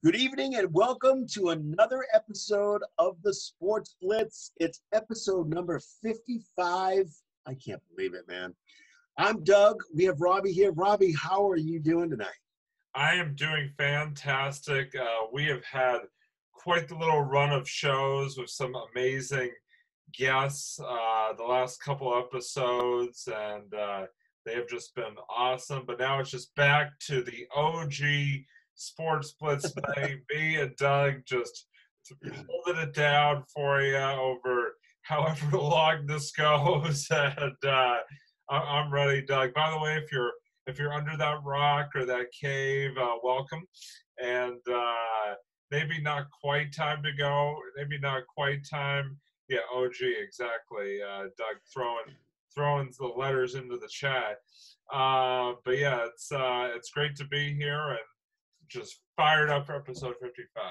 Good evening and welcome to another episode of the Sports Blitz. It's episode number 55. I can't believe it, man. I'm Doug. We have Robbie here. Robbie, how are you doing tonight? I am doing fantastic. We have had quite the little run of shows with some amazing guests the last couple episodes, and they have just been awesome. But now it's just back to the OG Sports Blitz. Me and Doug just holding it down for you over however long this goes. And I'm ready, Doug. By the way, if you're under that rock or that cave, welcome. And maybe not quite time to go. Maybe not quite time. Yeah, OG, exactly. Doug throwing the letters into the chat. But yeah, it's great to be here and just fired up for episode 55.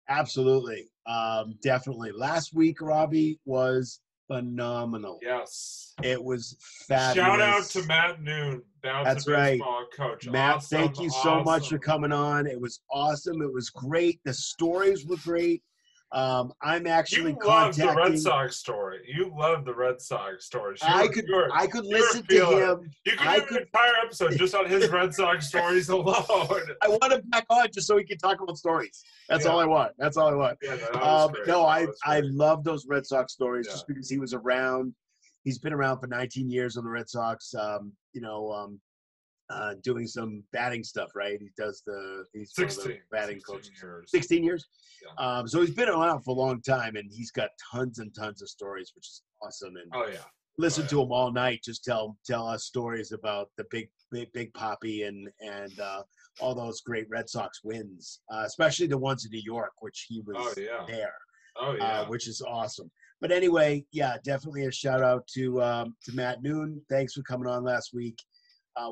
Absolutely. Definitely. Last week, Robbie, was phenomenal. Yes. It was fabulous. Shout out to Matt Noon, That's baseball right. coach. Matt, awesome, thank you so much for coming on. It was awesome. It was great. The stories were great. I'm actually love the Red Sox story. You love the Red Sox stories. I could listen to him. You could do an entire episode just on his Red Sox stories alone. I want him back on just so he can talk about stories. That's all I want. That's all I want. Yeah, I love those Red Sox stories just because he was around. He's been around for 19 years on the Red Sox. Doing some batting stuff, right? He does he's 16 batting coach. 16 years. Yeah. So he's been around for a long time, and he's got tons and tons of stories, which is awesome. And listen to him all night. Just tell us stories about the big Poppy and all those great Red Sox wins, especially the ones in New York, which he was there. Which is awesome. But anyway, definitely a shout out to Matt Noon. Thanks for coming on last week.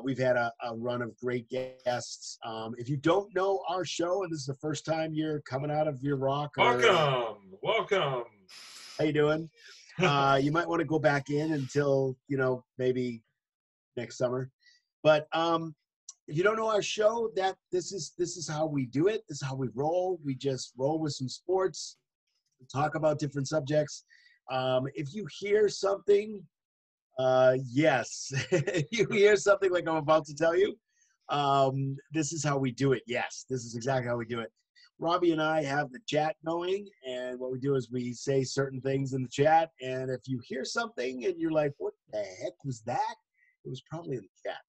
We've had a run of great guests. If you don't know our show and this is the first time you're coming out of your rock, welcome. How you doing? You might want to go back in until maybe next summer. But if you don't know our show, this is how we do it. This is how we roll. We just roll with some sports, talk about different subjects. If you hear something. Yes. You hear something like I'm about to tell you. This is how we do it. Yes, this is exactly how we do it. Robbie and I have the chat going, and what we do is we say certain things in the chat, and if you hear something and you're like, what the heck was that? It was probably in the chat.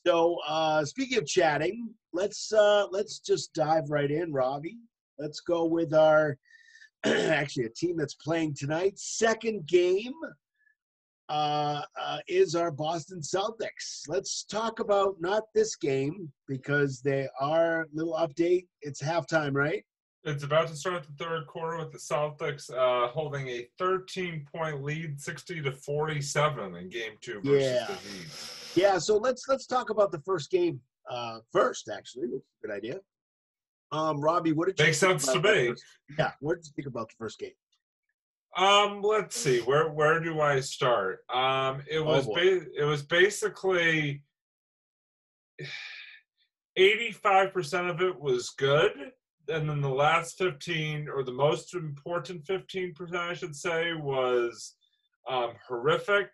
So speaking of chatting, let's just dive right in, Robbie. Let's go with our actually a team that's playing tonight. Second game is our Boston Celtics. Let's talk about not this game because they are little update. It's halftime, right? It's about to start the third quarter with the Celtics holding a 13-point lead, 60-47 in Game 2 versus the Heat. Yeah. So let's talk about the first game first. Actually, good idea. Robbie, what did you Makes sense to me? What did you think about the first game? Let's see. Where do I start? It was basically 85% of it was good, and then the last 15, or the most important 15%, I should say, was horrific.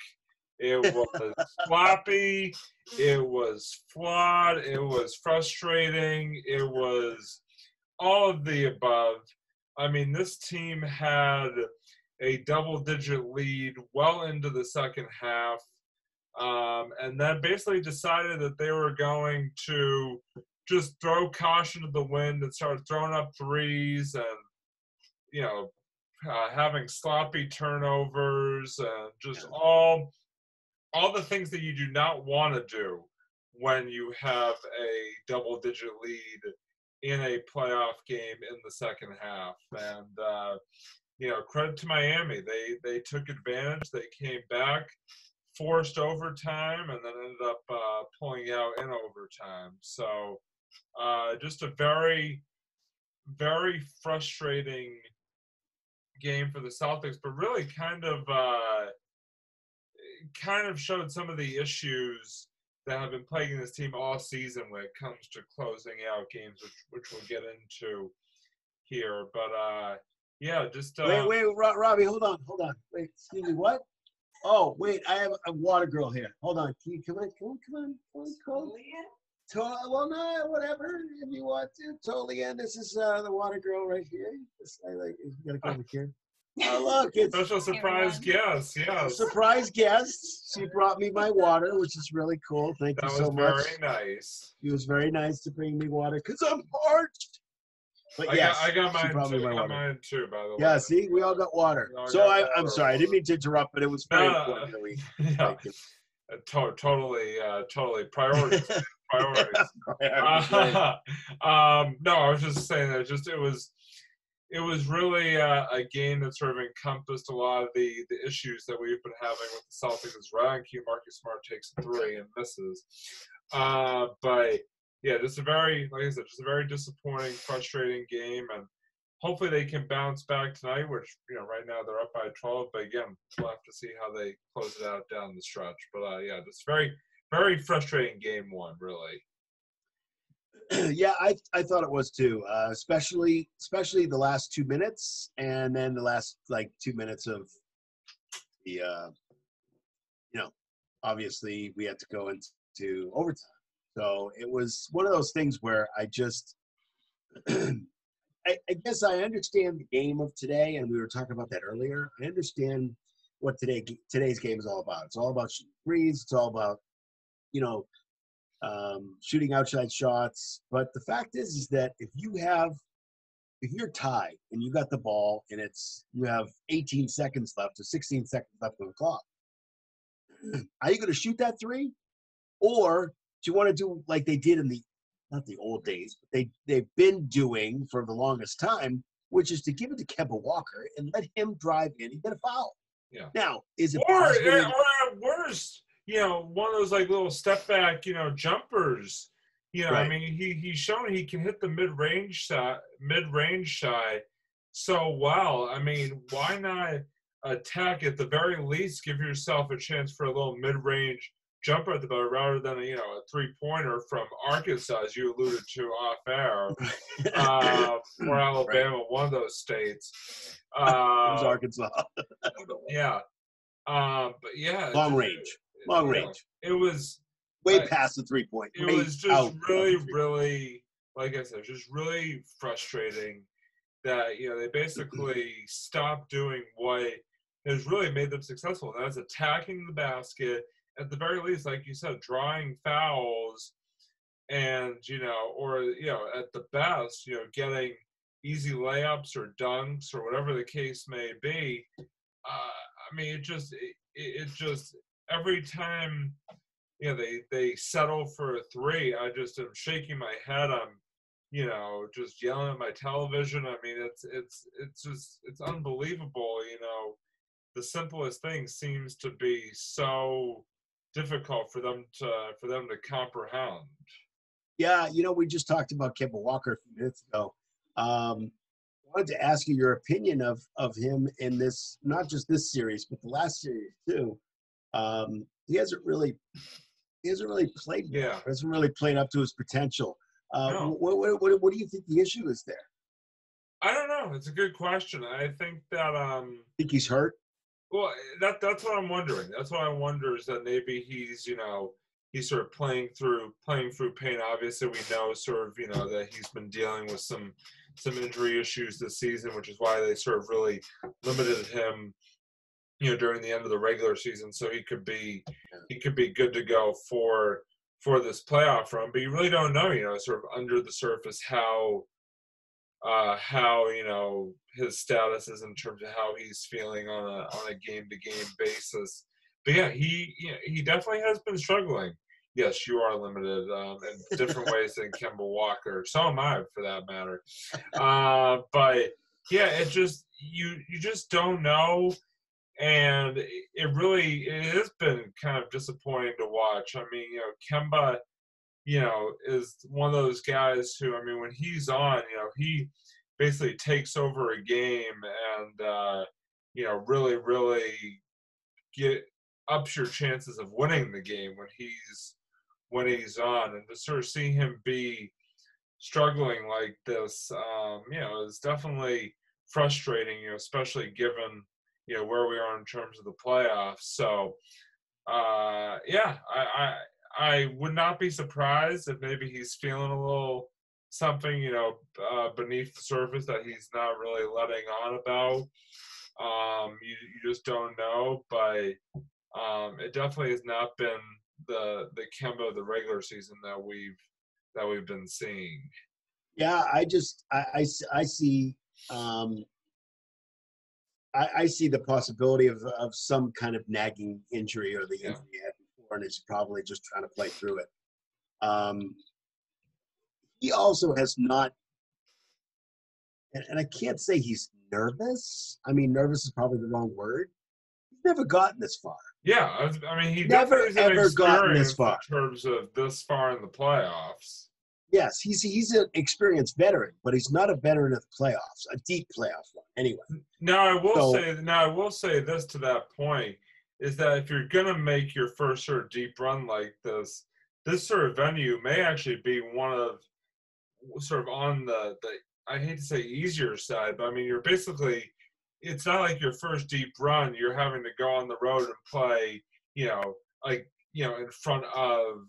It was sloppy. It was flawed. It was frustrating. It was all of the above. I mean, this team had a double-digit lead well into the second half, and then basically decided that they were going to just throw caution to the wind and start throwing up threes and, having sloppy turnovers and just all the things that you do not want to do when you have a double-digit lead in a playoff game in the second half. And credit to Miami. They took advantage. They came back, forced overtime, and then ended up pulling out in overtime. So just a very, very frustrating game for the Celtics, but really kind of showed some of the issues that have been plaguing this team all season when it comes to closing out games, which we'll get into here. But yeah, just wait, Robbie, hold on. Wait, excuse me, what? Oh, wait, I have a water girl here. Hold on. Can you come on, Cole? Well, no, whatever. If you want to, totally. And this is the water girl right here. You gotta come over here. Oh, look, it's special surprise guest. Yes, surprise guest. She brought me my water, which is really cool. Thank you so much. That was very nice. It was very nice to bring me water because I'm parched. But yes, I got mine she brought too. me my water. Mine too, by the way. Yeah, see, we all got water. So I'm sorry, I didn't mean to interrupt, but it was very important that we. Yeah, totally priorities. No, I was just saying that it was really a game that sort of encompassed a lot of the issues that we've been having with the Celtics. It's right. Marcus Smart takes a 3 and misses. But yeah, like I said, just a very disappointing, frustrating game, and hopefully they can bounce back tonight, which, right now they're up by 12. But again, we'll have to see how they close it out down the stretch. But yeah, just very, very frustrating game one, really. Yeah, I thought it was too, especially the last 2 minutes, and then the last 2 minutes of the, obviously we had to go into overtime. So it was one of those things where I just, I guess I understand the game of today, and we were talking about that earlier. I understand what today's game is all about. It's all about shooting threes. It's all about, shooting outside shots. But the fact is that if you're tied and you got the ball and you have 18 seconds left or 16 seconds left on the clock, are you going to shoot that three? Or do you want to do like they did in not the old days, but they've been doing for the longest time, which is to give it to Kemba Walker and let him drive in and get a foul. Yeah. Now, is it or possible? Or at worst, one of those little step back, jumpers. Right. I mean, he's shown he can hit the mid-range shot so well. I mean, why not attack at the very least? Give yourself a chance for a little mid-range jumper at the bar rather than a 3-pointer from Arkansas, as you alluded to off air, or Alabama, right. One of those states. It was Arkansas. Yeah. But yeah, long range. It was way past the 3-point. It was just really, like I said, just really frustrating that they basically stopped doing what has really made them successful. And that's attacking the basket. At the very least, like you said, drawing fouls, and or at the best, getting easy layups or dunks or whatever the case may be. I mean, it just every time they settle for a three, I just am shaking my head. I'm just yelling at my television. I mean, it's unbelievable. The simplest thing seems to be so difficult for them to comprehend. Yeah, we just talked about Kemba Walker a few minutes ago. I wanted to ask you your opinion of him in this, not just this series, but the last series too. He hasn't really played. Yeah, hasn't really played up to his potential. No. What do you think the issue is there? I don't know. It's a good question. I think that think he's hurt. Well, that's what I'm wondering. That's what I wonder is that maybe he's he's sort of playing through pain. Obviously, we know sort of that he's been dealing with some injury issues this season, which is why they sort of really limited him, during the end of the regular season, so he could be good to go for this playoff run. But you really don't know, sort of under the surface how his status is in terms of how he's feeling on a game-to-game basis. But yeah, he definitely has been struggling. Yes, you are limited in different ways than Kemba Walker. So am I, for that matter. But yeah, it just you just don't know, and it has been kind of disappointing to watch. I mean, Kemba, is one of those guys who, I mean, when he's on, he basically takes over a game and, really, really ups your chances of winning the game when when he's on, and to sort of see him be struggling like this, is definitely frustrating, especially given, where we are in terms of the playoffs. So, I would not be surprised if maybe he's feeling a little something, beneath the surface that he's not really letting on about. You just don't know, but it definitely has not been the Kemba of the regular season that we've been seeing. Yeah, I see I see the possibility of some kind of nagging injury or the injury he had before, and is probably just trying to play through it. He also has not, and I can't say he's nervous. I mean, nervous is probably the wrong word. He's never gotten this far. Yeah, I mean, he never ever gotten this far in terms of this far in the playoffs. Yes, he's an experienced veteran, but he's not a veteran of the playoffs, a deep playoff one. Anyway. Now I will say this to that point is that if you're gonna make your first sort of deep run like this sort of venue may actually be one of sort of on the I hate to say easier side, but I mean you're basically, it's not like your first deep run you're having to go on the road and play, in front of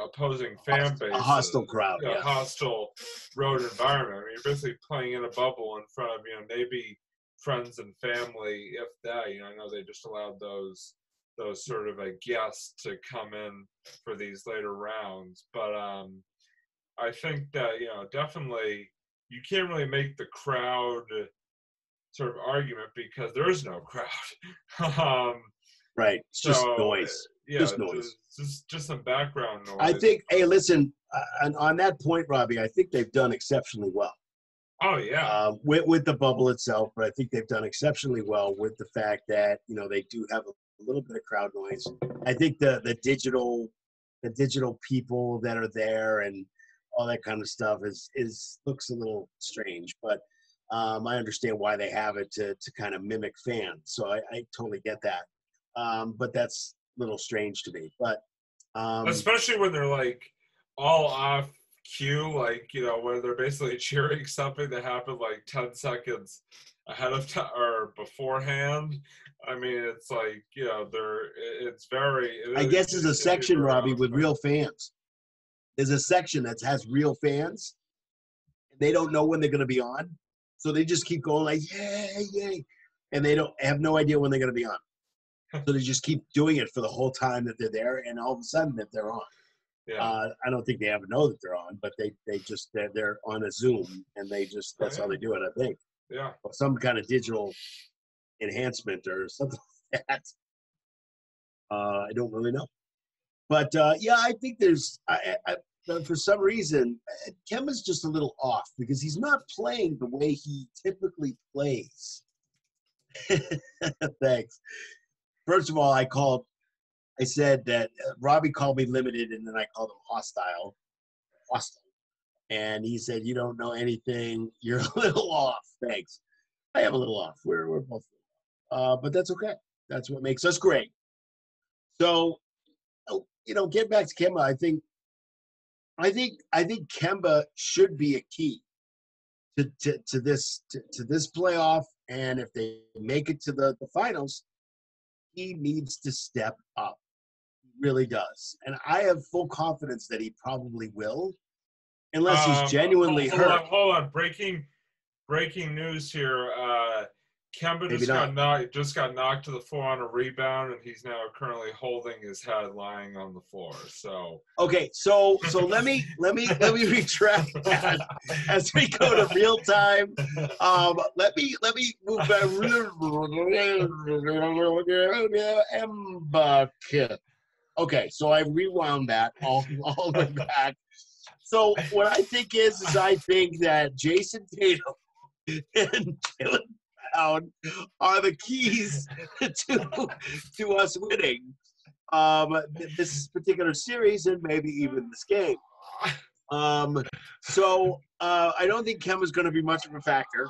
opposing fan bases, a hostile crowd, hostile road environment. I mean, you're basically playing in a bubble in front of maybe friends and family, if that. I know they just allowed those sort of guests to come in for these later rounds, but I think that definitely you can't really make the crowd sort of argument because there is no crowd. Right, it's just noise. Just noise. Just some background noise. I think. Hey, listen. On that point, Robbie, I think they've done exceptionally well. Oh yeah. With the bubble itself, but I think they've done exceptionally well with the fact that they do have a little bit of crowd noise. I think the digital people that are there and all that kind of stuff is looks a little strange, but I understand why they have it to kind of mimic fans. So I totally get that. But that's a little strange to me. But especially when they're like all off cue, like when they're basically cheering something that happened like 10 seconds ahead of time or beforehand. I mean, it's like it's very. I guess there's a section, Robbie, with real fans. There's a section that has real fans. They don't know when they're going to be on, so they just keep going like yay, yay, and they don't have no idea when they're going to be on. So they just keep doing it for the whole time that they're there, and all of a sudden that they're on. Yeah. I don't think they ever know that they're on, but they're on a Zoom, and that's how they do it. I think. Yeah. Or some kind of digital enhancement or something like that. I don't really know, but I think there's. For some reason, Kemba's just a little off because he's not playing the way he typically plays. Thanks. First of all, I said that Robbie called me limited, and then I called him hostile. And he said, "You don't know anything. You're a little off." Thanks. I am a little off. We're both but that's okay. That's what makes us great. So, get back to Kemba. I think Kemba should be a key to this playoff, and if they make it to the finals, he needs to step up. He really does. And I have full confidence that he probably will, unless he's genuinely hurt. Hold on. Breaking news here. Kemba just got knocked to the floor on a rebound, and he's now currently holding his head lying on the floor. So okay, so let me retract that as we go to real time. Let me move back. Okay, so I rewound that all the way back. So what I think is I think that Jason Tatum and Jalen are the keys to us winning this particular series and maybe even this game. So I don't think Kemba's going to be much of a factor.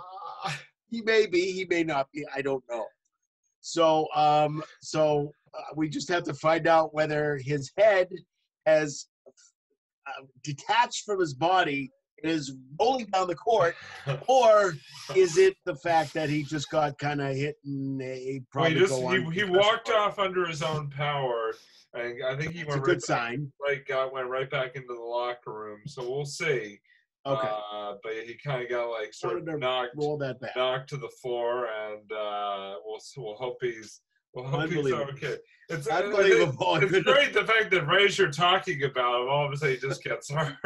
He may be, he may not be. I don't know. So we just have to find out whether his head has detached from his body and is rolling down the court, or is it the fact that he just got kind of hit and he probably he walked off under his own power, and I think he went good sign. Went right back into the locker room. So we'll see. Okay, but he kind of got like sort of knocked to the floor, and we'll hope he's okay. It's unbelievable. It's great the fact that Ray you're talking about him, all of a sudden he just gets hurt.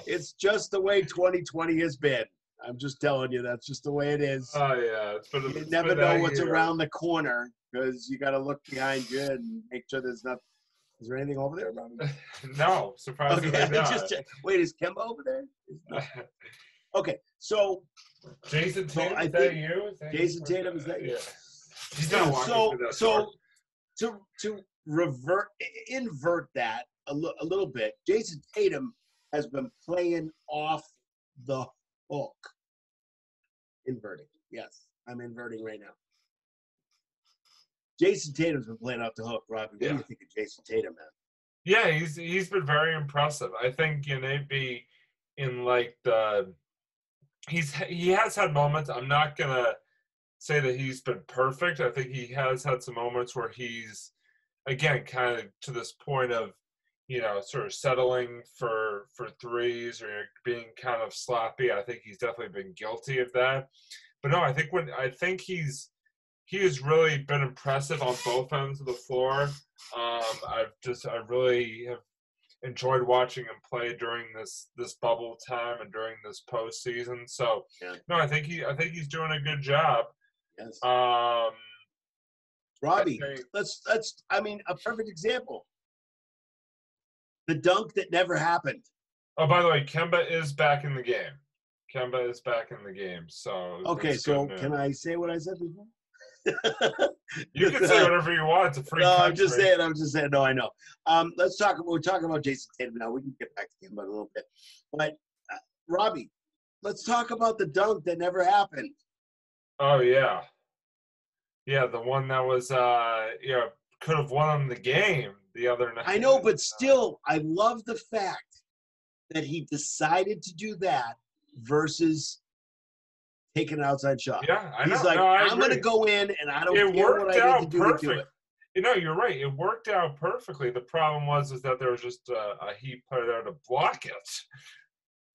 It's just the way 2020 has been. I'm just telling you, that's just the way it is. Oh yeah, you never know what's around the corner because you got to look behind you and make sure there's not. Is there anything over there, Robbie? No, surprisingly not. Wait, is Kemba over there? Okay, so Jason Tatum, is that you? Jason Tatum, is that you? Yeah. He's not walking through that door. To invert that a little bit, Jason Tatum has been playing off the hook. Inverting. Yes, I'm inverting right now. Jason Tatum's been playing off the hook, Robbie. What do you think of Jason Tatum, man? Yeah, he's been very impressive. I think maybe in like he has had moments. I'm not gonna say that he's been perfect. I think he has had some moments where he's again kind of to this point of sort of settling for threes or being kind of sloppy. I think he's definitely been guilty of that. But no, I think he has really been impressive on both ends of the floor. I really have enjoyed watching him play during this bubble time and during this postseason. So no, I think he's doing a good job. Yes. Robbie, let's a perfect example. The dunk that never happened. Oh, by the way, Kemba is back in the game. So okay, so can I say what I said before? You can say whatever you want. It's a free country. I'm just saying. No, I know. We're talking about Jason Tatum now. We can get back to him in a little bit. But Robbie, let's talk about the dunk that never happened. Oh yeah. Yeah, the one that was could have won the game the other night. I know, but still, I love the fact that he decided to do that versus take an outside shot. Yeah, I know. He's like, I'm going to go in, and I don't care what I need to do to do it. You're right. It worked out perfectly. The problem was that there was just a Heat player there to block it.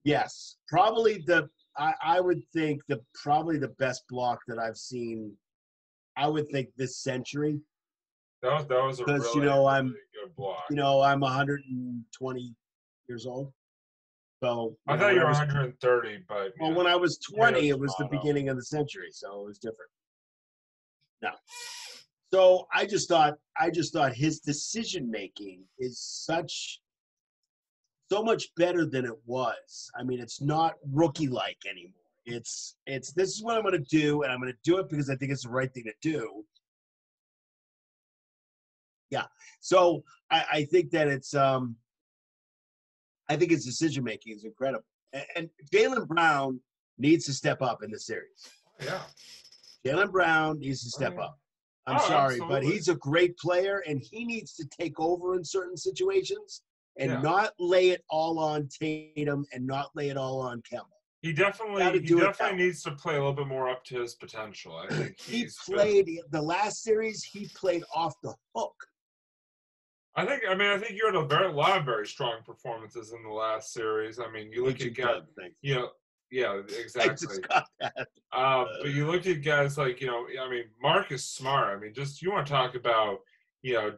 Yes, probably I would think probably the best block that I've seen. I would think this century. That was a really good block. I'm 120 years old. So I thought you were 130, but when I was 20, it was the beginning of the century, so it was different. No. So I just thought his decision making is so much better than it was. I mean, it's not rookie like anymore. It's this is what I'm going to do, and I'm going to do it because I think it's the right thing to do. Yeah. So I think that it's I think his decision making is incredible, and Jaylen Brown needs to step up in this series. Yeah, Jaylen Brown needs to step up. I'm sorry, absolutely. But he's a great player, and he needs to take over in certain situations and not lay it all on Tatum and not lay it all on Kemba. He definitely needs to play a little bit more up to his potential. I think the last series. He played off the hook. I think you had a lot of very strong performances in the last series. I mean, you look at guys, yeah, exactly. But you look at guys like, Marcus Smart. I mean, just you want to talk about,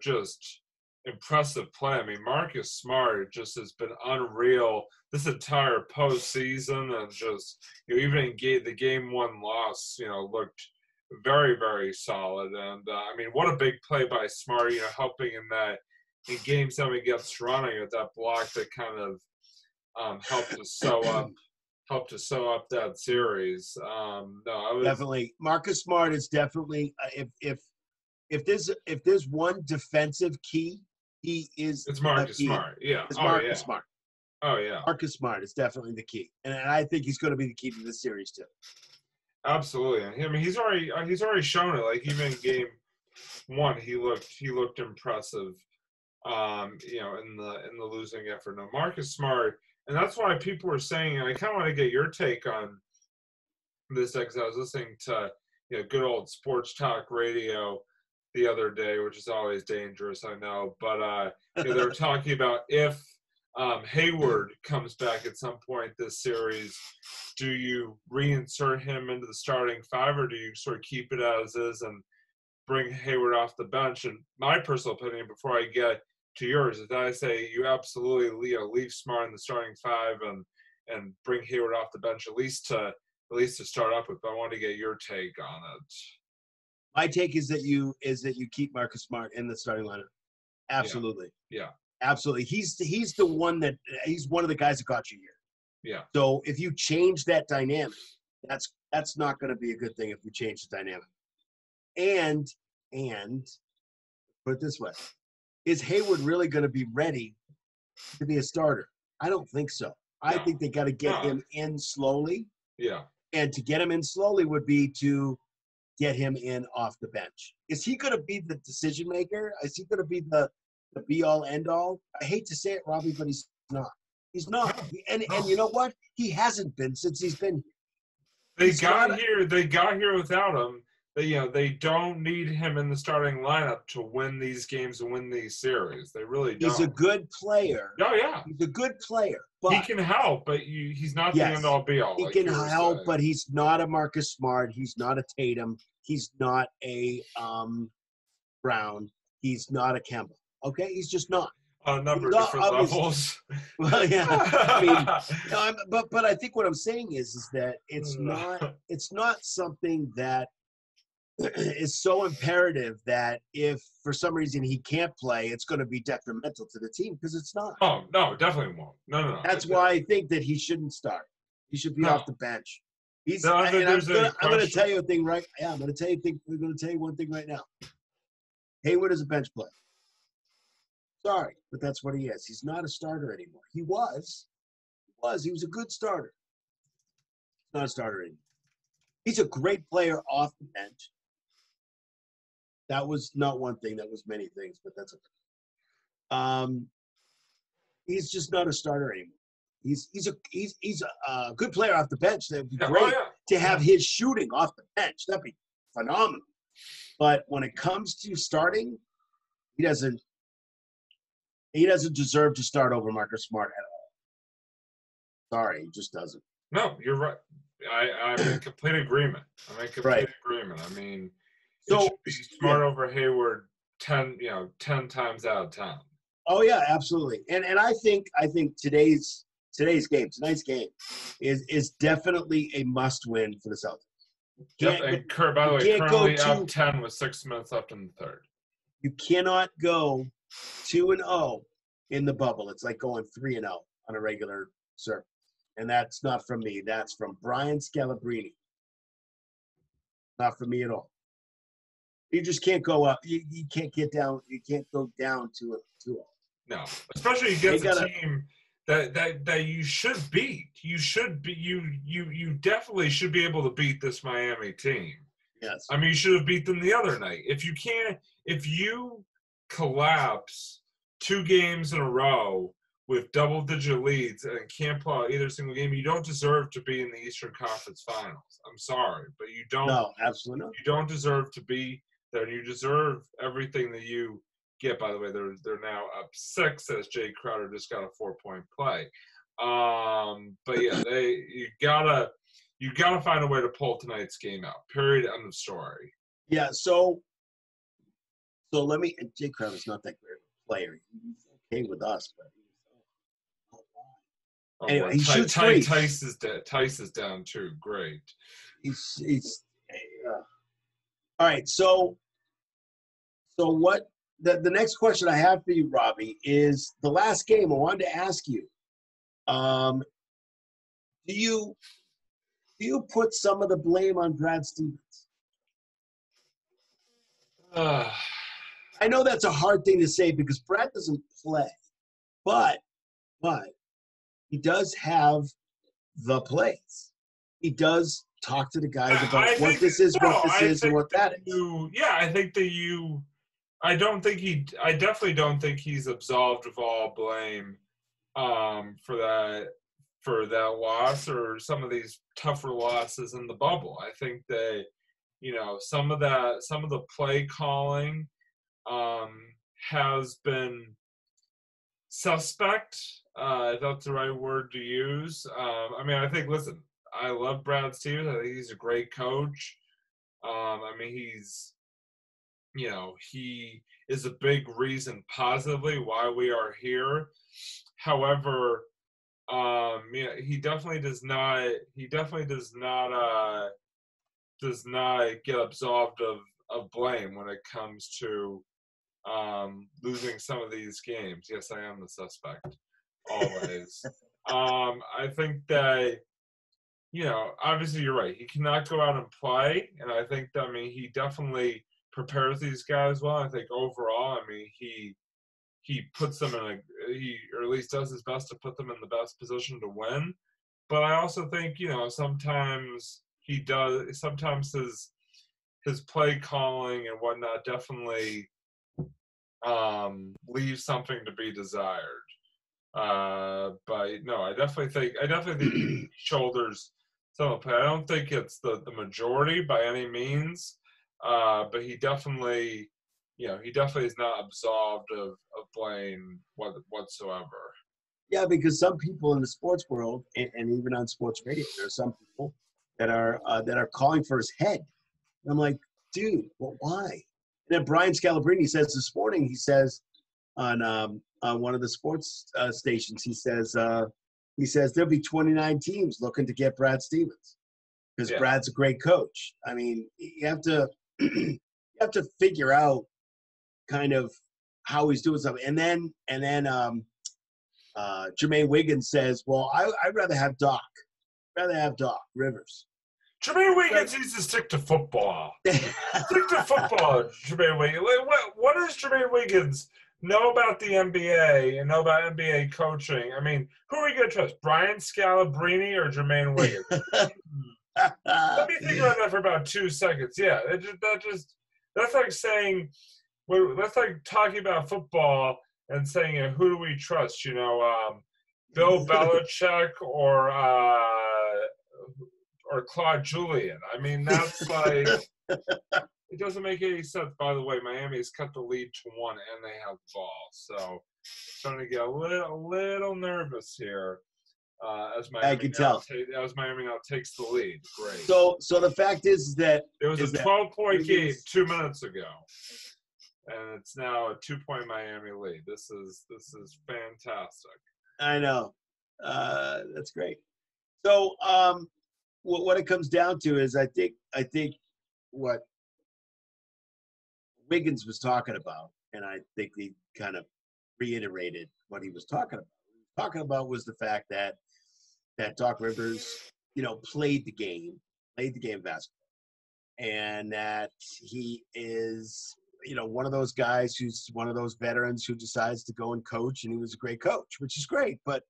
just impressive play. I mean, Marcus Smart just has been unreal this entire postseason, and just even in the game one loss, looked very, very solid. And what a big play by Smart, helping in game 7 against Toronto with that block that kind of helped to sew up that series. Definitely Marcus Smart is definitely if there's one defensive key, it's Marcus Smart. Yeah, it's Marcus Smart. Oh yeah, Marcus Smart is definitely the key, and I think he's going to be the key to this series too. Absolutely. I mean, he's already shown it. Like even in game one, he looked impressive. In the losing effort. Now, Marcus Smart, and that's why people were saying, and I kind of want to get your take on this because I was listening to good old sports talk radio the other day, which is always dangerous, I know, but they were talking about if Hayward comes back at some point this series, do you reinsert him into the starting five, or do you sort of keep it as is and bring Hayward off the bench? And my personal opinion, before I get to yours, is that I say you absolutely leave Smart in the starting five and bring Hayward off the bench at least to start up with. But I want to get your take on it. My take is that you keep Marcus Smart in the starting lineup. Absolutely. Yeah. Absolutely. He's the one he's one of the guys that got you here. Yeah. So if you change that dynamic, that's not going to be a good thing if we change the dynamic. And put it this way, is Hayward really going to be ready to be a starter? I don't think so. I think they got to get him in slowly. Yeah. And to get him in slowly would be to get him in off the bench. Is he going to be the decision maker? Is he going to be the be-all, end-all? I hate to say it, Robbie, but he's not. He's not. And you know what? He hasn't been since he's been here. They got here without him. They don't need him in the starting lineup to win these games and win these series. They really don't. He's a good player. Oh, yeah. He's a good player. But he can help, but he's not the end-all, be-all. He can help, but he's not a Marcus Smart. He's not a Tatum. He's not a Brown. He's not a Kemba. Okay? He's just not. On a number of different levels. Well, yeah. I mean, but I think what I'm saying is that it's not something that is so imperative that if for some reason he can't play, it's going to be detrimental to the team, because it's not. Oh, no, definitely won't. No. That's why I think that he shouldn't start. He should be off the bench. I'm going to tell you a thing right. Yeah, I'm going to tell you one thing right now. Hayward is a bench player. Sorry, but that's what he is. He's not a starter anymore. He was a good starter. He's not a starter anymore. He's a great player off the bench. That was not one thing. That was many things, but that's okay. He's just not a starter anymore. He's a good player off the bench. That would be great to have his shooting off the bench. That'd be phenomenal. But when it comes to starting, he doesn't deserve to start over Marcus Smart at all. Sorry, he just doesn't. No, you're right. I'm in complete agreement. Agreement. I mean, so should be Smart over Hayward 10 times out of 10. Oh yeah, absolutely. And I think tonight's game is definitely a must win for the Celtics. And by the way, currently up 10 with 6 minutes left in the third. You cannot go 2-0 in the bubble. It's like going 3-0 on a regular surface. And that's not from me. That's from Brian Scalabrine. Not from me at all. You just can't go up. You can't get down. You can't go down 2-0. No, especially against a team that you should beat. You definitely should be able to beat this Miami team. Yes. I mean, you should have beat them the other night. If you collapse 2 games in a row with double-digit leads and can't play out either single game, you don't deserve to be in the Eastern Conference Finals. I'm sorry, but you don't. No, absolutely not. You don't deserve to be there. You deserve everything that you get. By the way, they're now up 6 as Jay Crowder just got a 4-point play. But yeah, you gotta find a way to pull tonight's game out. Period. End of story. Yeah. So let me. Jay Crowder's not that great of a player. He's okay with us, but. Anyway, he shoots free. Tice is down too. Great. He's all right. So what? The next question I have for you, Robbie, is the last game. I wanted to ask you. Do you put some of the blame on Brad Stevens? I know that's a hard thing to say because Brad doesn't play, but he does have the plays. He does talk to the guys about I what think, this is, no, what this I is, and think what that is. I think that I definitely don't think he's absolved of all blame for that loss or some of these tougher losses in the bubble. I think that, some of the play calling has been suspect, if that's the right word to use. I think, listen, I love Brad Stevens. I think he's a great coach. He is a big reason positively why we are here. However, he definitely does not. Does not get absolved of blame when it comes to losing some of these games. Yes, I am the suspect, always. I think that, obviously you're right. He cannot go out and play, and I think that, he definitely prepares these guys well. I think overall, he puts them or at least does his best to put them in the best position to win. But I also think, sometimes he does. Sometimes his play calling and whatnot definitely leaves something to be desired. But no, I definitely think he shoulders some of the play. I don't think it's the majority by any means, but he definitely is not absolved of blame whatsoever. Yeah, because some people in the sports world and even on sports radio, there are some people that are calling for his head. And I'm like, dude, well, why? And then Brian Scalabrine says this morning, he says on one of the sports stations, he says there'll be 29 teams looking to get Brad Stevens because Brad's a great coach. You have to you have to figure out kind of how he's doing something. And then Jermaine Wiggins says, well, I'd rather have Doc Rivers. Jermaine Wiggins needs to stick to football. Stick to football, Jermaine Wiggins. What does Jermaine Wiggins know about the NBA and know about NBA coaching? Who are we going to trust, Brian Scalabrine or Jermaine Wiggins? Let me think about that for about 2 seconds. Yeah, that's like saying, that's like talking about football and saying, who do we trust? Bill Belichick or Claude Julien. That's like, it doesn't make any sense. By the way, Miami's cut the lead to 1 and they have the ball. So starting to get a little nervous here. As Miami now takes the lead. Great. So the fact is that it was a 12-point game 2 minutes ago. And it's now a 2-point Miami lead. This is fantastic. I know. That's great. So what it comes down to is I think what Wiggins was talking about, and I think he kind of reiterated what he was talking about. What he was talking about was the fact that Doc Rivers, played the game of basketball, and that he is, one of those guys who's one of those veterans who decides to go and coach, and he was a great coach, which is great. But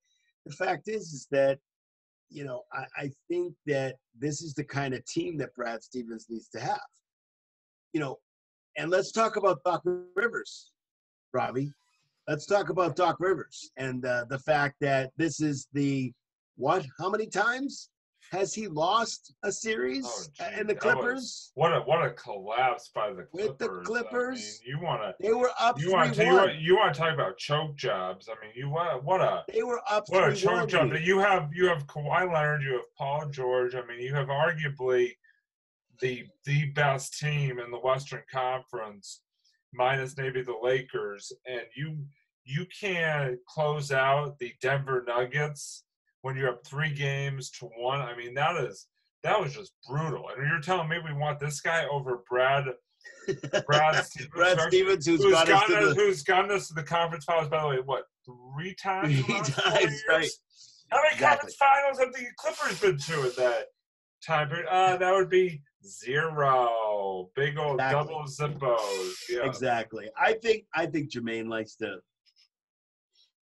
the fact is that, I think that this is the kind of team that Brad Stevens needs to have. And let's talk about Doc Rivers, Robbie. Let's talk about Doc Rivers and the fact that this is how many times has he lost a series in the Clippers? What a collapse by the Clippers. With the Clippers, they were up 3-1. You want to talk about choke jobs? They were up 3-1. What a choke job! You have Kawhi Leonard, you have Paul George. You have arguably the best team in the Western Conference, minus maybe the Lakers, and you can't close out the Denver Nuggets when you're up 3-1. That was just brutal. And you're telling me we want this guy over Brad Stevens, who's gotten us to the conference finals, by the way, what, 3 times? 3 times, right. How many conference finals have the Clippers been to in that time period? That would be 0. Big old double zippos. Yeah. Exactly. I think Jermaine likes to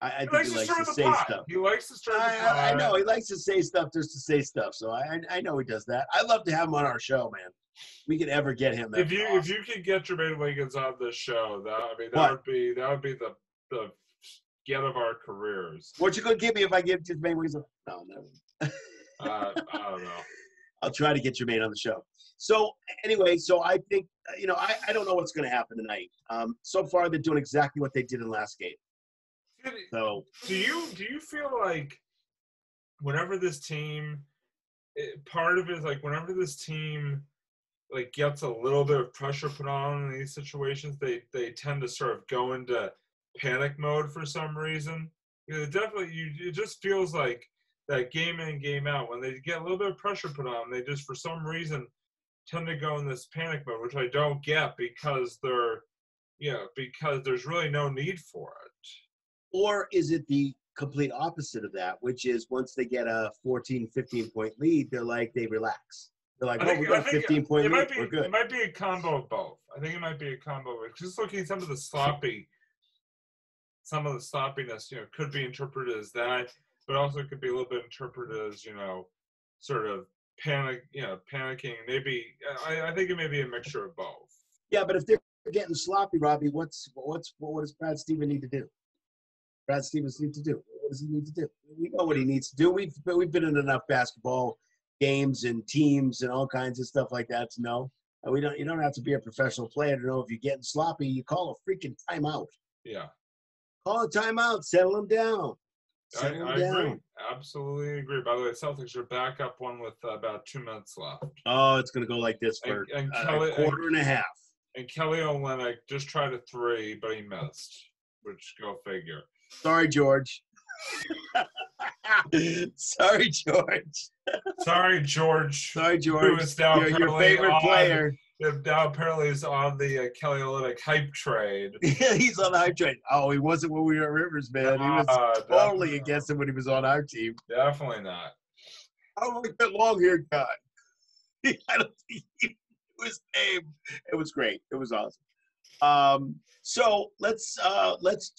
I He think likes he to likes stir to the say pot. stuff. He likes to stir the I pot. know he likes to say stuff just to say stuff. So I know he does that. I'd love to have him on our show, man. If we could ever get him. That'd be If awesome. you could get Jermaine Wiggins on this show, that What? would be the get of our careers. What you gonna give me if I give Jermaine Wiggins? No, never. I don't know. I'll try to get Jermaine on the show. So anyway, so I think I don't know what's going to happen tonight. So far, they're doing exactly what they did in the last game. So do you feel like whenever this team, part of it is like whenever this team like gets a little bit of pressure put on in these situations, they tend to sort of go into panic mode for some reason. Definitely, it just feels like that game in, game out. When they get a little bit of pressure put on, they just for some reason tend to go in this panic mode, which I don't get because because there's really no need for it. or is it the complete opposite of that, which is once they get a 14, 15-point lead, they relax. They're like, we got a 15-point lead. We're good. It might be a combo of both. I think it might be a combo of just looking at some of the sloppiness, could be interpreted as that, but also could be a little bit interpreted as, sort of panicking. Maybe I think it may be a mixture of both. Yeah, but if they're getting sloppy, Robbie, what does Brad Stevens need to do? Brad Stevens need to do? What does he need to do? We know what he needs to do. We've been in enough basketball games and teams and all kinds of stuff like that to know. And you don't have to be a professional player to know if you're getting sloppy, you call a freaking timeout. Yeah. Call a timeout. Settle them down. I agree. Absolutely agree. By the way, Celtics are back up one with about 2 minutes left. Oh, it's going to go like this for a quarter and a half. And Kelly Olynyk just tried a three, but he missed, which go figure. Sorry, George. Sorry, George. Sorry, George. Sorry, George. Who is now your favorite player. Now apparently is on the Kelly Olynyk hype trade. Yeah, he's on the hype trade. Oh, he wasn't when we were at Rivers, man. He was totally against him when he was on our team. Definitely not. I don't like that long-haired guy. I don't think he knew his name. It was great. It was awesome. So let's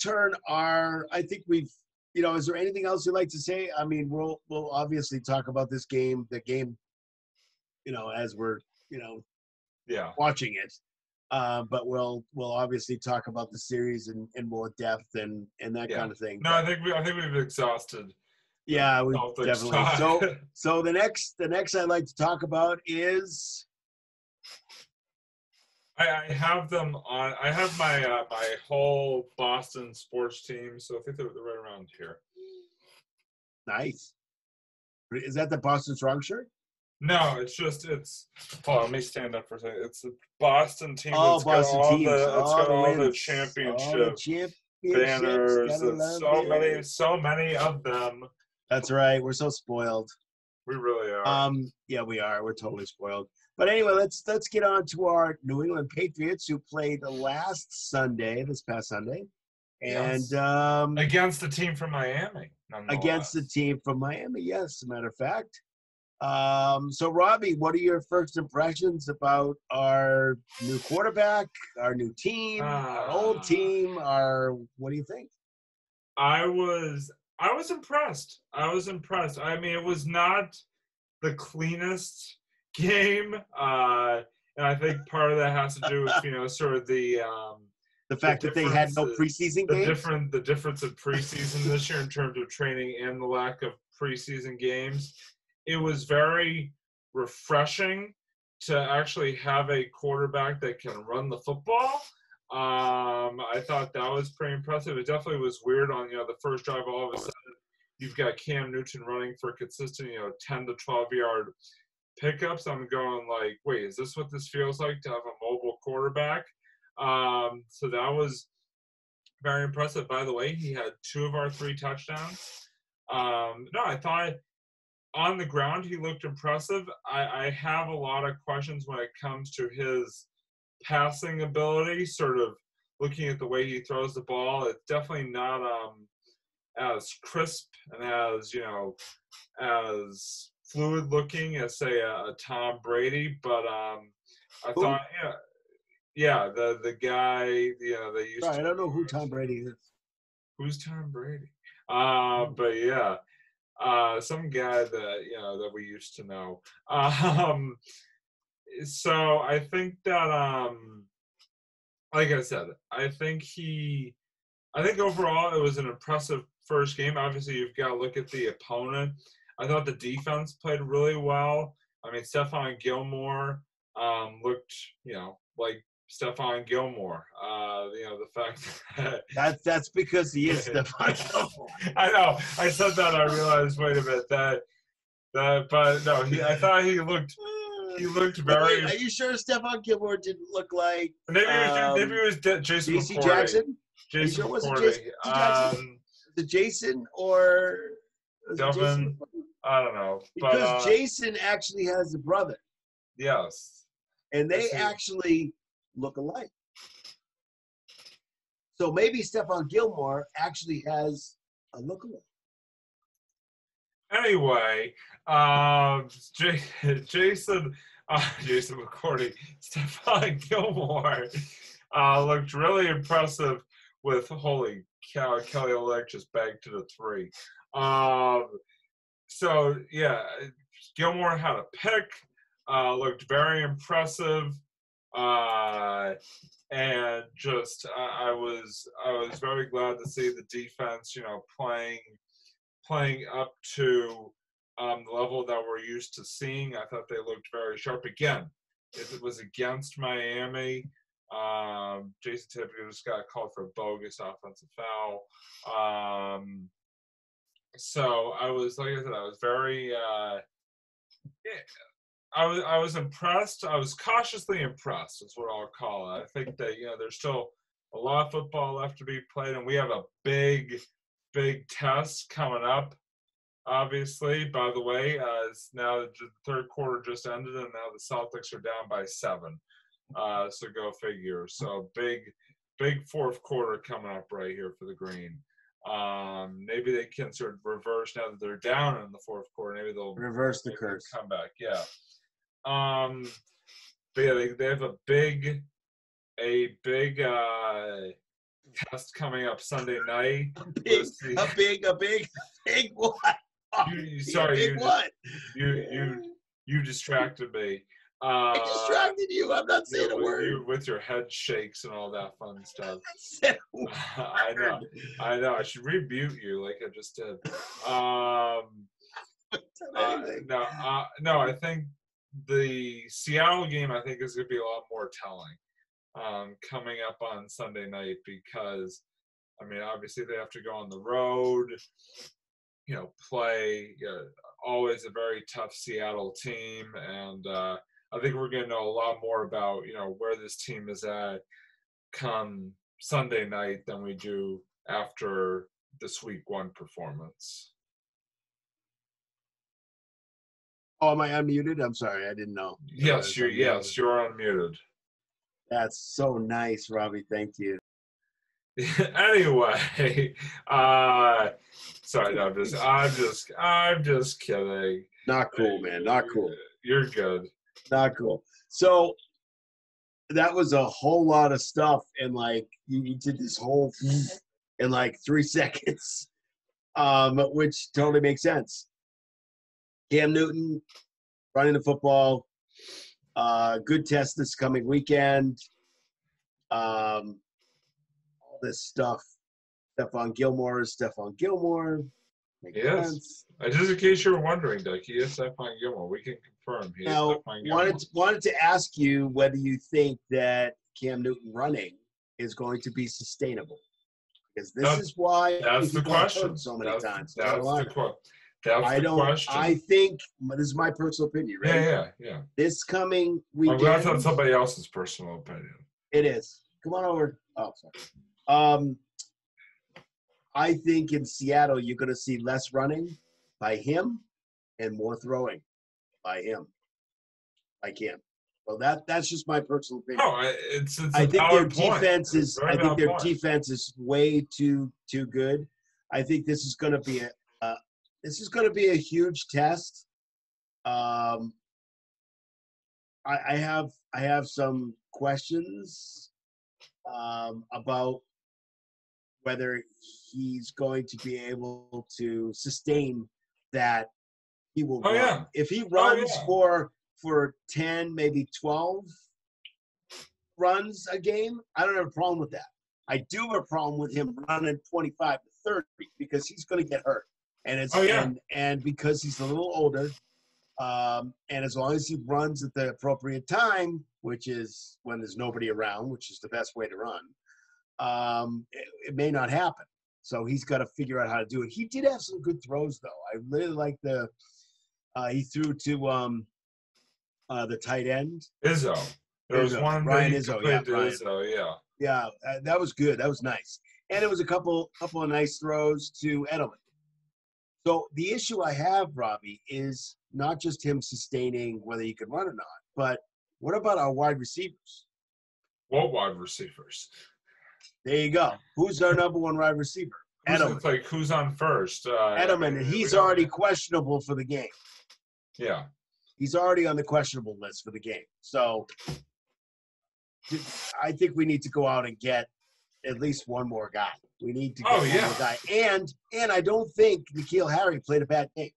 turn our. I think we've. Is there anything else you'd like to say? I mean, we'll obviously talk about this game. The game. As we're watching it. But we'll obviously talk about the series in more depth and that kind of thing. No, I think we've exhausted. Yeah, we definitely. So the next I'd like to talk about is. I have them on. I have my my whole Boston sports team, so I think they're right around here. Nice. Is that the Boston Strong shirt? No, it's. Hold on, let me stand up for a second. It's the Boston team. Oh, Boston teams. It's got all the championship banners. There's so many of them. That's right. We're so spoiled. We really are. Yeah, we are. We're totally spoiled. But anyway, let's get on to our New England Patriots, who played this past Sunday, and against the team from Miami. Against the team from Miami, yes, as a matter of fact. So, Robbie, what are your first impressions about our new quarterback, our new team, our old team? What do you think? I was impressed. I mean, it was not the cleanest game, and I think part of that has to do with sort of the fact that they had no preseason games. The difference of preseason this year in terms of training and the lack of preseason games. It was very refreshing to actually have a quarterback that can run the football. I thought that was pretty impressive. It definitely was weird on the first drive. All of a sudden, you've got Cam Newton running for consistent 10 to 12-yard pickups. I'm going like, wait, is this what this feels like to have a mobile quarterback? So that was very impressive. By the way, he had 2 of our 3 touchdowns. No, I thought on the ground he looked impressive. I have a lot of questions when it comes to his passing ability, sort of looking at the way he throws the ball. It's definitely not as crisp and as fluid looking as say a Tom Brady, but I thought the guy they used I don't know who Tom Brady is. Who's Tom Brady? But yeah, some guy that that we used to know. So I think that like I said, I think overall it was an impressive first game. Obviously, you've got to look at the opponent. I thought the defense played really well. I mean, Stephon Gilmore looked, like Stephon Gilmore. The fact that That's because he is Stephon Gilmore. I know. I said that. I realized. Wait a minute. But no. I thought he looked. He looked very. Wait, are you sure Stephon Gilmore didn't look like Maybe it was Jason J.C. McCourty. Jackson? Jason Are you sure it wasn't McCourty. Jason Jackson? The Jason or Devin, I don't know. Because Jason actually has a brother. Yes. And they actually look alike. So maybe Stephon Gilmore actually has a lookalike. Anyway, Jason McCourty, Stephon Gilmore looked really impressive with holy cow, Kelly Olynyk just bagged to the 3. So yeah, Gilmore had a pick, looked very impressive, and just I was very glad to see the defense, playing up to the level that we're used to seeing. I thought they looked very sharp. Again, if it was against Miami, Jason typically just got called for a bogus offensive foul. So I was, like I said, I was very, I was impressed. I was cautiously impressed, is what I'll call it. I think that there's still a lot of football left to be played, and we have a big test coming up. Obviously, by the way, now the third quarter just ended, and now the Celtics are down by 7. So go figure. So big fourth quarter coming up right here for the Green. Maybe they can sort of reverse now that they're down in the fourth quarter. Maybe they'll reverse the curse. Come back. Yeah. But yeah, they have a big test coming up Sunday night. A big what? What? You distracted me. I distracted you. I'm not saying a word. You with your head shakes and all that fun stuff. I know. I should rebuke you like I just did. No. I think the Seattle game, I think, is going to be a lot more telling coming up on Sunday night because, I mean, obviously they have to go on the road, play always a very tough Seattle team, and I think we're going to know a lot more about, where this team is at come Sunday night than we do after this week 1 performance. Oh, am I unmuted? I'm sorry, I didn't know. Yes, you're unmuted. That's so nice, Robbie. Thank you. Anyway, sorry, no, I'm just kidding. Not cool, man. Not cool. You're good. Not cool. So that was a whole lot of stuff, and like you did this whole in like 3 seconds, which totally makes sense. Cam Newton running the football, good test this coming weekend. All this stuff. Stephon Gilmore. Yes. Sense. Just in case you were wondering, Doug, he is Stephon Gilmore. We can confirm he is Stephon Gilmore. Wanted to ask you whether you think that Cam Newton running is going to be sustainable. Because this is why that's the question. So many times. That's the question. I think this is my personal opinion, right? Yeah. This coming weekend. I'm glad that's somebody else's personal opinion. It is. Come on over. Oh, sorry. I think in Seattle you're going to see less running by him and more throwing by him. I can't. Well, that's just my personal opinion. No, it's I think their defense is. Defense is way too good. I think this is going to be a huge test. I have some questions about whether he's going to be able to sustain that. He will Oh run. yeah. If he Oh runs yeah. for 10, maybe 12 runs a game, I don't have a problem with that. I do have a problem with him running 25 to 30 because he's going to get hurt. And it's Oh yeah. and because he's a little older, and as long as he runs at the appropriate time, which is when there's nobody around, which is the best way to run, it may not happen. So he's got to figure out how to do it. He did have some good throws, though. I really like he threw to the tight end. Izzo. There was Izzo, one that Ryan he Izzo, played to Ryan. Izzo, yeah. Yeah, that was good. That was nice. And it was a couple of nice throws to Edelman. So the issue I have, Robbie, is not just him sustaining whether he can run or not, but what about our wide receivers? What wide receivers? There you go. Who's our number one wide receiver? Edelman. Who's on first? Edelman, and he's already questionable for the game. Yeah. He's already on the questionable list for the game. So I think we need to go out and get at least one more guy. We need to get one more guy. And I don't think N'Keal Harry played a bad game.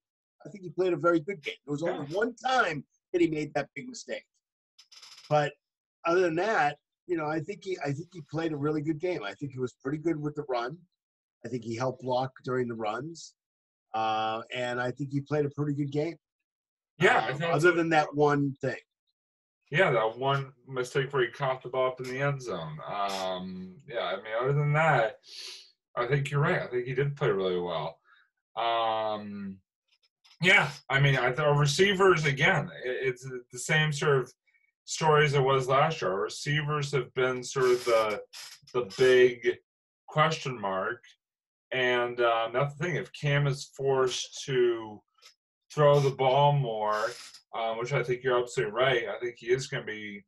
I think he played a very good game. There was only one time that he made that big mistake. But other than that, I think he played a really good game. I think he was pretty good with the run. I think he helped block during the runs. And I think he played a pretty good game. Yeah. Other than that one thing. Yeah, that one mistake where he caught the ball up in the end zone. Other than that, I think you're right. I think he did play really well. I thought receivers, again, it's the same sort of story as it was last year. Our receivers have been sort of the big question mark. And that's the thing. If Cam is forced to throw the ball more, which I think you're absolutely right. I think he is going to be.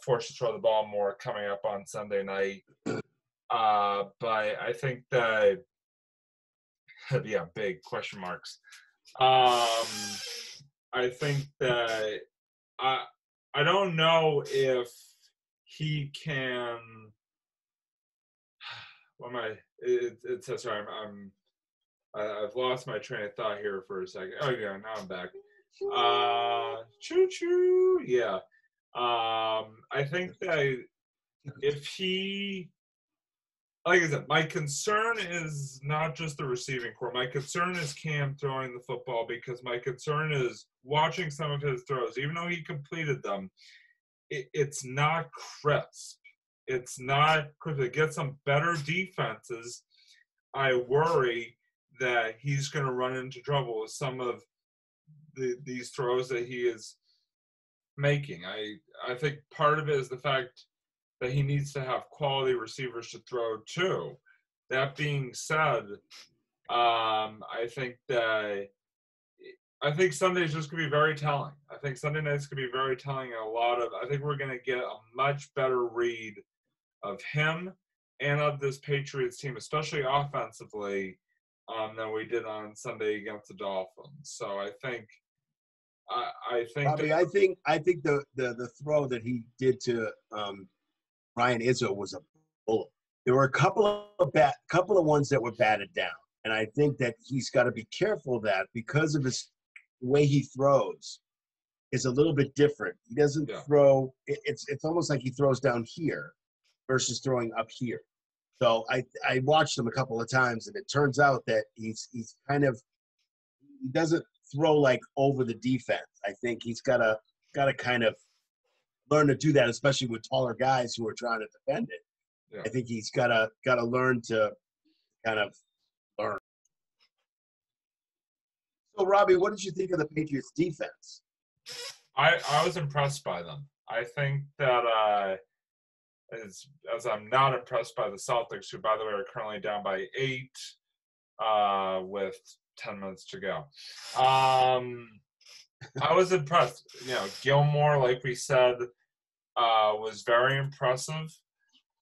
Forced to throw the ball more coming up on Sunday night. But I think that, big question marks. I think that I don't know if he can. What am I? It says sorry. I've lost my train of thought here for a second. Oh yeah, now I'm back. Choo choo. Yeah. I think that if he, like I said, my concern is not just the receiving core. My concern is Cam throwing the football, because my concern is watching some of his throws. Even though he completed them, it's not crisp. It's not crisp. It gets some better defenses. I worry that he's going to run into trouble with some of these throws that he is making. I think part of it is the fact that he needs to have quality receivers to throw to. That being said, I think Sunday's just going to be very telling. I think Sunday night's going to be very telling. I think we're going to get a much better read of him and of this Patriots team, especially offensively, than we did on Sunday against the Dolphins. So I think Bobby, I think the throw that he did to Ryan Izzo was a bullet. There were a couple of ones that were batted down, and I think that he's got to be careful of that because of his way he throws is a little bit different. He doesn't throw. It's almost like he throws down here versus throwing up here. So I watched him a couple of times, and it turns out that he's kind of he doesn't throw like over the defense. I think he's got to kind of learn to do that, especially with taller guys who are trying to defend it. Yeah. I think he's got to learn to kind of learn. So, Robbie, what did you think of the Patriots' defense? I was impressed by them. I think that as I'm not impressed by the Celtics, who, by the way, are currently down by 8 with 10 minutes to go. I was impressed. Gilmore, like we said, was very impressive.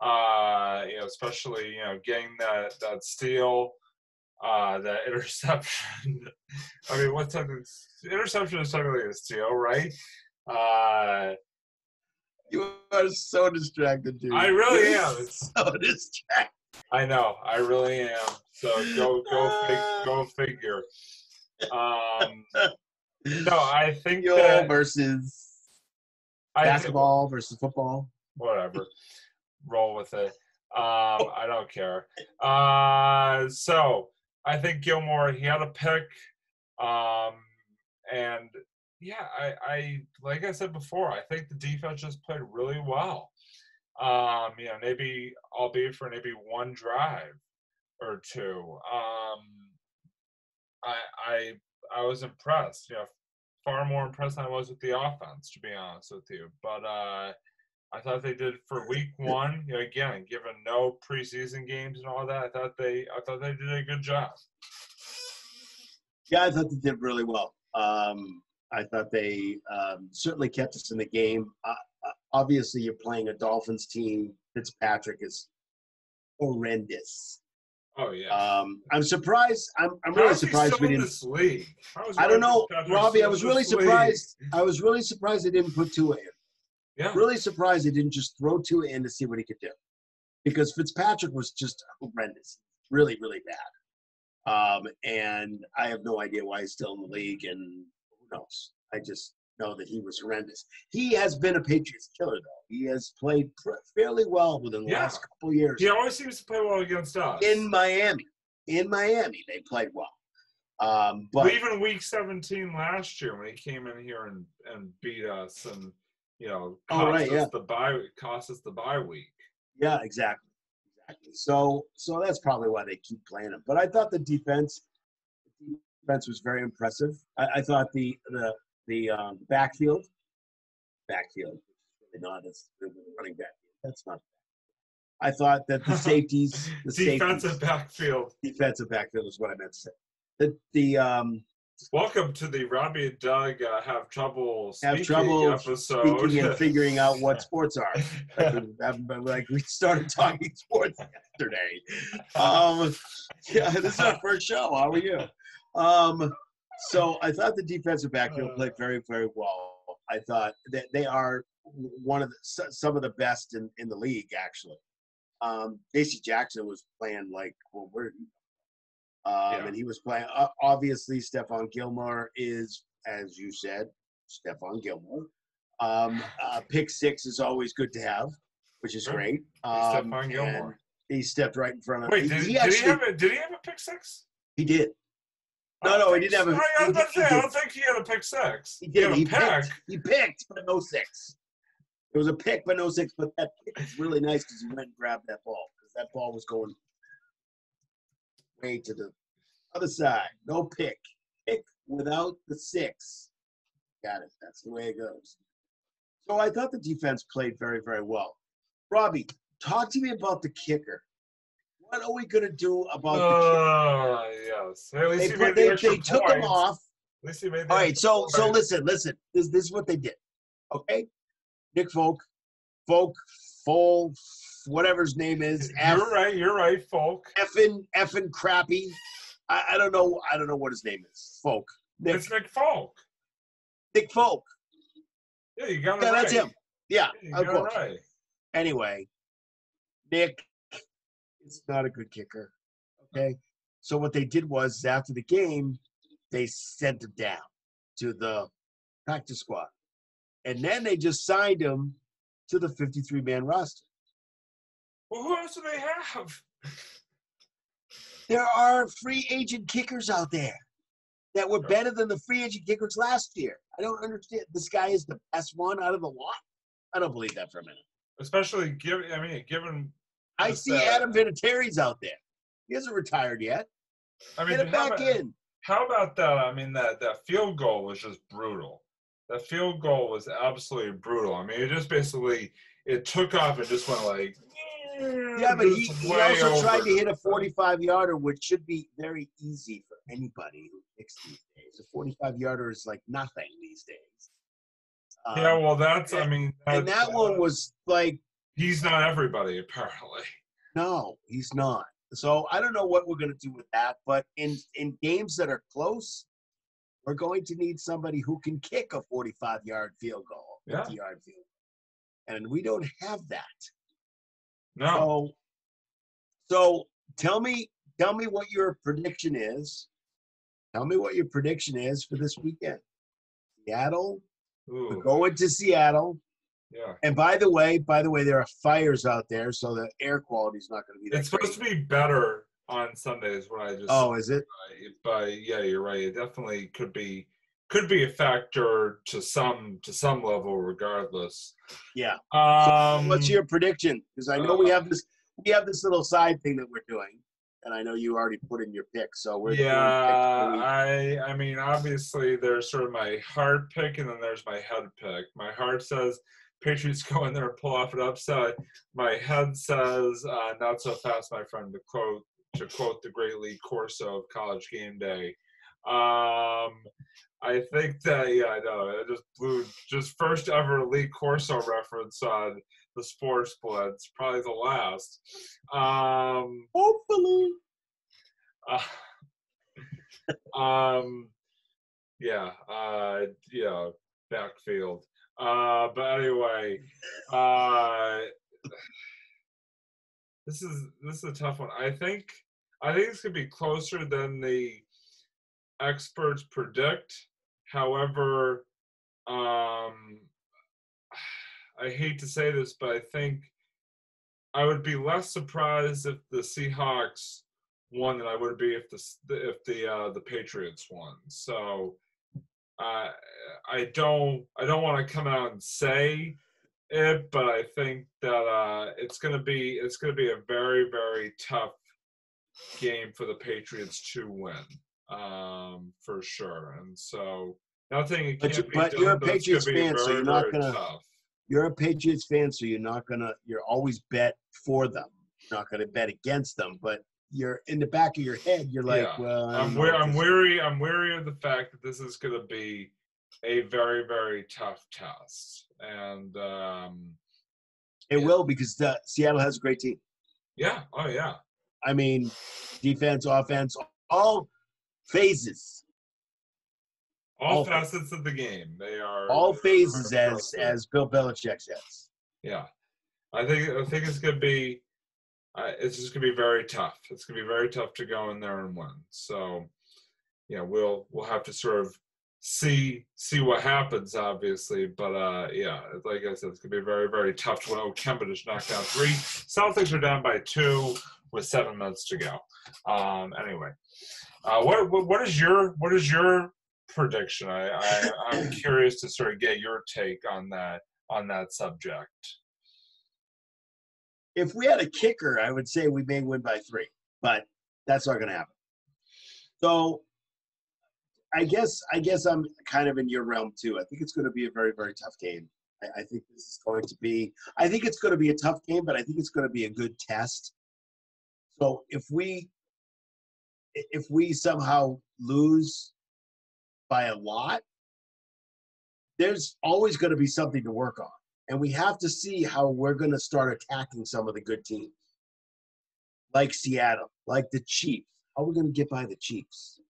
Especially getting that steal, that interception. I mean, interception is technically a steal, right? You are so distracted, dude. I really You're am. It's, so distracted. I know. I really am. So go figure. No, I think Yo that versus I think, basketball versus football. whatever. Roll with it. I don't care. So I think Gilmore, he had a pick. And yeah, I like I said before, I think the defense just played really well. Maybe albeit for maybe one drive or two. I was impressed. Far more impressed than I was with the offense, to be honest with you. But I thought they did for week one. Again, given no preseason games and all that, I thought they did a good job. Yeah, I thought they did really well. I thought they certainly kept us in the game. Obviously, you're playing a Dolphins team. Fitzpatrick is horrendous. Oh yeah. I'm surprised. I'm How really is he surprised still we in didn't. this league? I don't know, Fitzpatrick Robbie. still I was in really this league? surprised. I was really surprised they didn't put Tua in. Yeah. Really surprised they didn't just throw Tua in to see what he could do, because Fitzpatrick was just horrendous, really, really bad. And I have no idea why he's still in the league, and who knows? I just know that he was horrendous. He has been a Patriots killer, though. He has played fairly well within the last couple of years. He always seems to play well against us. In Miami, they played well. But even week 17 last year when he came in here and beat us and cost us the bye week. Yeah, exactly. So that's probably why they keep playing him. But I thought the defense was very impressive. I thought the backfield, not as running back. That's not. I thought that the safeties, defensive backfield is what I meant to say. Welcome to the Robbie and Doug have trouble episode. Speaking and figuring out what sports are. Like we started talking sports yesterday. This is our first show. How are you? So I thought the defensive backfield played very, very well. I thought that they are some of the best in the league, actually. J.C. Jackson was playing like, well, where did he? And he was playing. Obviously, Stephon Gilmore is, as you said, Stephon Gilmore. Pick six is always good to have, which is great. Stephon Gilmore. He stepped right in front of. Wait, did he have a pick six? He did. No, he didn't have a. I was about to say, I don't think he had a pick six. He did. He picked, but no six. It was a pick, but no six. But that pick was really nice because he went and grabbed that ball, because that ball was going way to the other side. No pick. Pick without the six. Got it. That's the way it goes. So I thought the defense played very, very well. Robbie, talk to me about the kicker. What are we going to do about the kicker? Yes. At least they took him off. At least he made All right, so listen. This is what they did. Okay? Nick Folk, whatever his name is. You're right, Folk. Effing crappy. I don't know what his name is. Folk. It's Nick Folk. Nick Folk. Yeah, you got it right. That's him. Yeah, of course. Right. Anyway, Nick is not a good kicker. Okay? So what they did was, after the game, they sent him down to the practice squad. And then they just signed him to the 53-man roster. Well, who else do they have? There are free agent kickers out there that were better than the free agent kickers last year. I don't understand. This guy is the best one out of the lot? I don't believe that for a minute. Especially given. I see Adam Vinatieri's out there. He hasn't retired yet. Get him back in. How about that? I mean, that field goal was just brutal. That field goal was absolutely brutal. I mean, it just basically, it took off and just went like. Yeah, but he also tried to hit a 45-yarder, which should be very easy for anybody who kicks these days. A 45-yarder is like nothing these days. Well, that's, I mean. And that one was like. He's not everybody, apparently. No, he's not. So I don't know what we're going to do with that. But in games that are close, we're going to need somebody who can kick a 45-yard field goal, 50-yard field goal. and we don't have that. No. So tell me what your prediction is. Tell me what your prediction is for this weekend. Seattle. Ooh. We're going to Seattle. Yeah. And by the way, there are fires out there, so the air quality is not going to be that It's supposed to be better on Sundays. What I just Oh, is it? But yeah, you're right. It definitely could be a factor to some level, regardless. Yeah. So what's your prediction? Because I know we have this little side thing that we're doing, and I know you already put in your pick. So we're I mean, obviously there's sort of my heart pick, and then there's my head pick. My heart says Patriots go in there and pull off an upset. My head says not so fast, my friend. To quote the great Lee Corso of College Game Day. I think that I know it just blew first ever Lee Corso reference on the Sports Blitz, probably the last. Hopefully. Backfield. But anyway, this is a tough one. I think it's gonna be closer than the experts predict. However, I hate to say this, but I think I would be less surprised if the Seahawks won than I would be if the Patriots won. So I don't want to come out and say it, but I think that it's gonna be a very, very tough game for the Patriots to win, for sure. And so nothing it can't be done. But you're a Patriots fan, so you're not gonna. Tough. You're a Patriots fan, so you're not gonna. You're always bet for them. You're not gonna bet against them, but you're in the back of your head. You're like, well, I'm weary of the fact that this is gonna be a very, very tough test, and it will, because Seattle has a great team. Yeah. Oh yeah. I mean, defense, offense, all phases. All facets of the game. They are all phases, as Bill Belichick says. Yeah, I think it's gonna be. It's just gonna be very tough. It's gonna be very tough to go in there and win. So, yeah, we'll have to sort of see what happens, obviously. But yeah, like I said, it's gonna be very, very tough to win. Oh, Kemba just knocked down 3. Celtics are down by 2 with 7 minutes to go. Anyway, what is your prediction? I'm curious to sort of get your take on that subject. If we had a kicker, I would say we may win by 3, but that's not going to happen. So I guess I'm kind of in your realm too. I think it's going to be a very, very tough game. I think this is going to be. I think it's going to be a tough game, but I think it's going to be a good test. So if we somehow lose by a lot, there's always going to be something to work on. And we have to see how we're going to start attacking some of the good teams, like Seattle, like the Chiefs. How are we going to get by the Chiefs?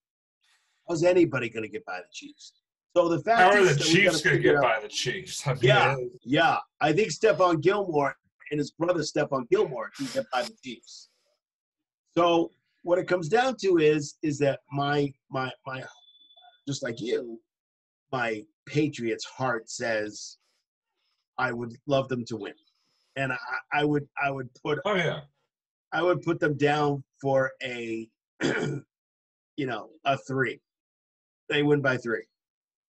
How's anybody going to get by the Chiefs? So the fact is, how are the Chiefs going to get by the Chiefs? I mean, yeah. I think Stephon Gilmore and his brother Stephon Gilmore can get by the Chiefs. So what it comes down to is that my just like you, my Patriots heart says I would love them to win, and I would put I would put them down for a a 3. They win by 3.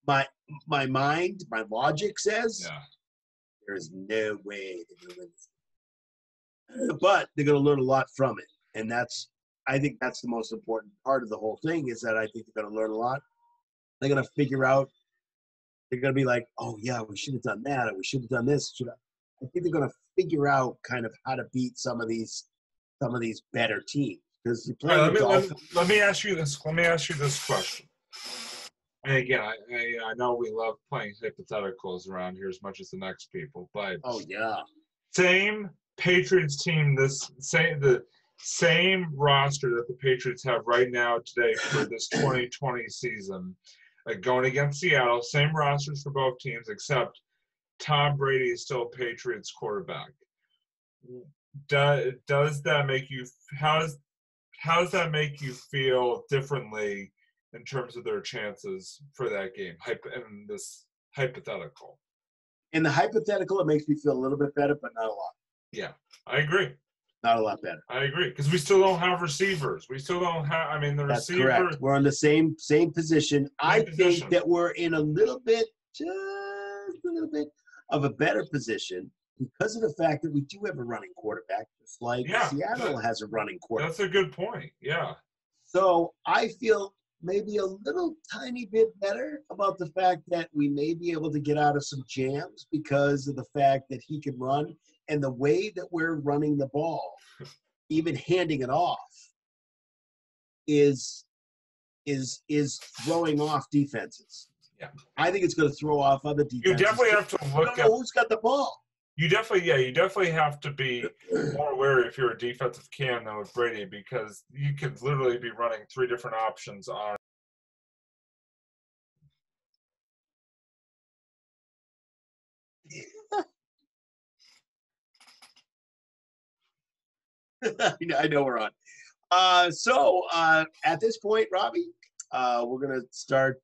My mind, my logic says there is no way they're going to win this, but they're going to learn a lot from it, and I think that's the most important part of the whole thing, is that I think they're going to learn a lot. They're going to figure out. They're going to be like, oh, yeah, we should have done that, or we should have done this. I think they're going to figure out kind of how to beat some of these better teams. Because you play let me ask you this. Let me ask you this question. And again, I know we love playing hypotheticals around here as much as the next people, but same Patriots team, the same roster that the Patriots have right now today for this 2020 season. Going against Seattle, same rosters for both teams, except Tom Brady is still a Patriots quarterback. Does that make you how does that make you feel differently in terms of their chances for that game? In this hypothetical. In the hypothetical, it makes me feel a little bit better, but not a lot. Yeah, I agree. Not a lot better. I agree because we still don't have receivers. We still don't have. I mean, the That's receiver. correct. We're on the same position. I think that we're in a little bit, just a little bit of a better position because of the fact that we do have a running quarterback, just like Seattle has a running quarterback. That's a good point. Yeah. So I feel maybe a little tiny bit better about the fact that we may be able to get out of some jams because of the fact that he can run and the way that we're running the ball, even handing it off, is throwing off defenses. Yeah. I think it's going to throw off other defenses. You definitely have to look at who's got the ball. You definitely have to be more wary if you're a defensive cam than with Brady because you could literally be running 3 different options on. I know we're on. So at this point, Robbie, we're going to start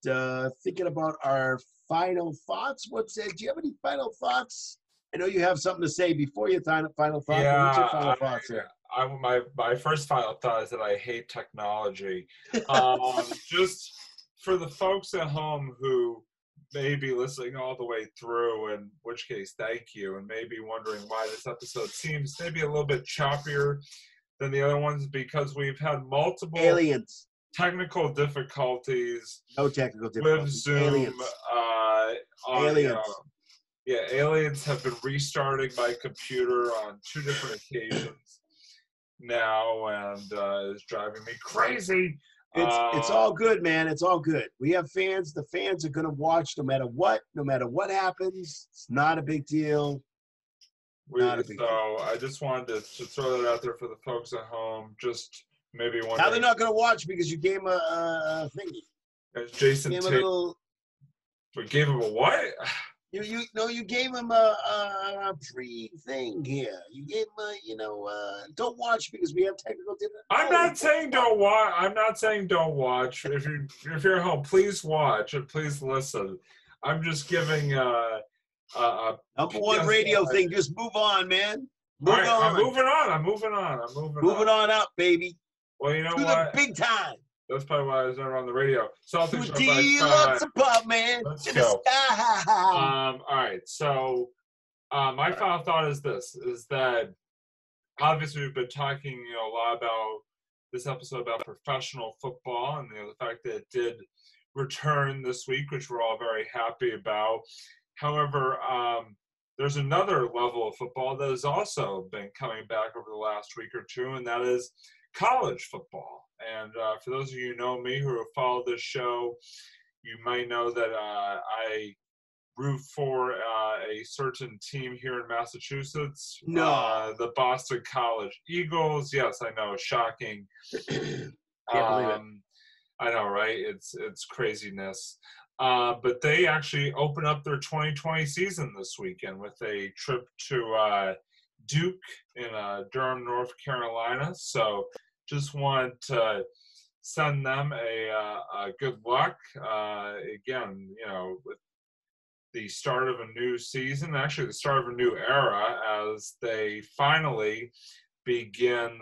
thinking about our final thoughts. Do you have any final thoughts? I know you have something to say before your final thoughts. Yeah, what's your final thoughts here? My first final thought is that I hate technology. Just for the folks at home who may be listening all the way through, in which case, thank you, and may be wondering why this episode seems maybe a little bit choppier than the other ones because we've had multiple technical difficulties. No technical difficulties. With Zoom. Aliens. Aliens. Aliens have been restarting my computer on 2 different occasions now, and it's driving me crazy. It's all good, man. It's all good. We have fans. The fans are going to watch no matter what happens. It's not a big deal. I just wanted to throw that out there for the folks at home. Just maybe wondering. Now they're not going to watch because you gave them a thingy. As Jason we gave him a what? You gave him a pre-thing here. You gave him don't watch because we have technical difficulties. I'm not saying don't watch. I'm not saying don't watch. If you're at home, please watch and please listen. I'm just giving number one radio thing. Just move on, man. Move on. I'm moving on. Moving on up, baby. Well, you know to what? The big time. That's probably why I was never on the radio. Celtics lots of pop, man. Let's to go. The sky. All right. So my final thought is this: is that obviously we've been talking, a lot about this episode about professional football, and the fact that it did return this week, which we're all very happy about. However, there's another level of football that has also been coming back over the last week or two, and that is college football. And for those of you who know me who have followed this show, you might know that I root for a certain team here in Massachusetts. The Boston College Eagles. Yes, I know, shocking. Can't believe it. I know, right? It's craziness. But they actually open up their 2020 season this weekend with a trip to Duke in Durham, North Carolina. So just want to send them a good luck. Again, with the start of a new season, actually the start of a new era, as they finally begin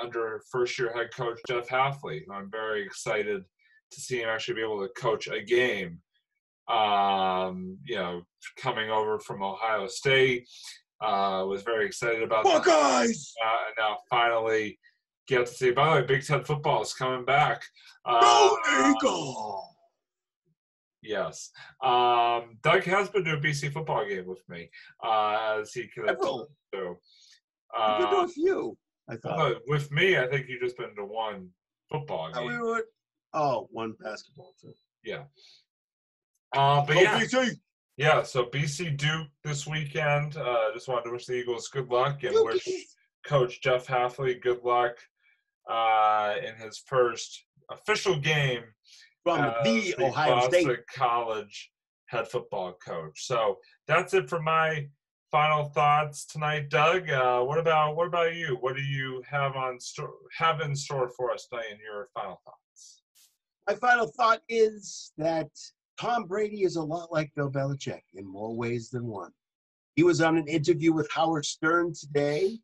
under first-year head coach Jeff Hafley. I'm very excited to see him actually be able to coach a game. Coming over from Ohio State, was very excited about Buckeyes. And now finally get to see. By the way, Big Ten football is coming back. Go Eagle! Yes. Doug has been to a BC football game with me, as he could have told you. You've been to a few, I thought. With me, I think you've just been to one football game. One basketball too. Yeah. But yeah. BC. Yeah, so BC Duke this weekend. Just wanted to wish the Eagles good luck and wish Coach Jeff Hafley good luck in his first official game from the Ohio Boston State College head football coach. So that's it for my final thoughts tonight, Doug. What about you? What do you have in store for us tonight in your final thoughts? My final thought is that Tom Brady is a lot like Bill Belichick in more ways than one. He was on an interview with Howard Stern today,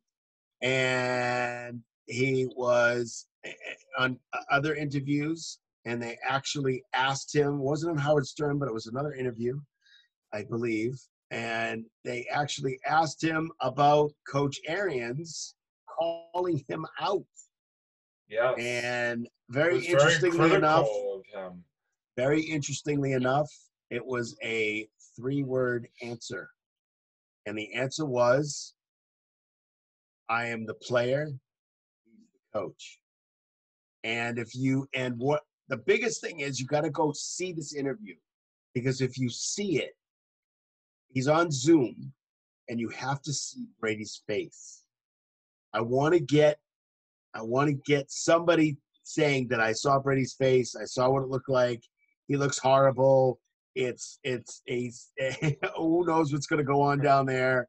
and he was on other interviews, and they actually asked him, it wasn't on Howard Stern, but it was another interview, I believe, and they actually asked him about Coach Arians calling him out. Yes. And very interestingly enough, it was a 3-word answer. And the answer was, I am the player, he's the coach. And what the biggest thing is, you got to go see this interview, because if you see it, he's on Zoom and you have to see Brady's face. I want to get somebody saying that I saw Brady's face. I saw what it looked like. He looks horrible. It's who knows what's going to go on down there.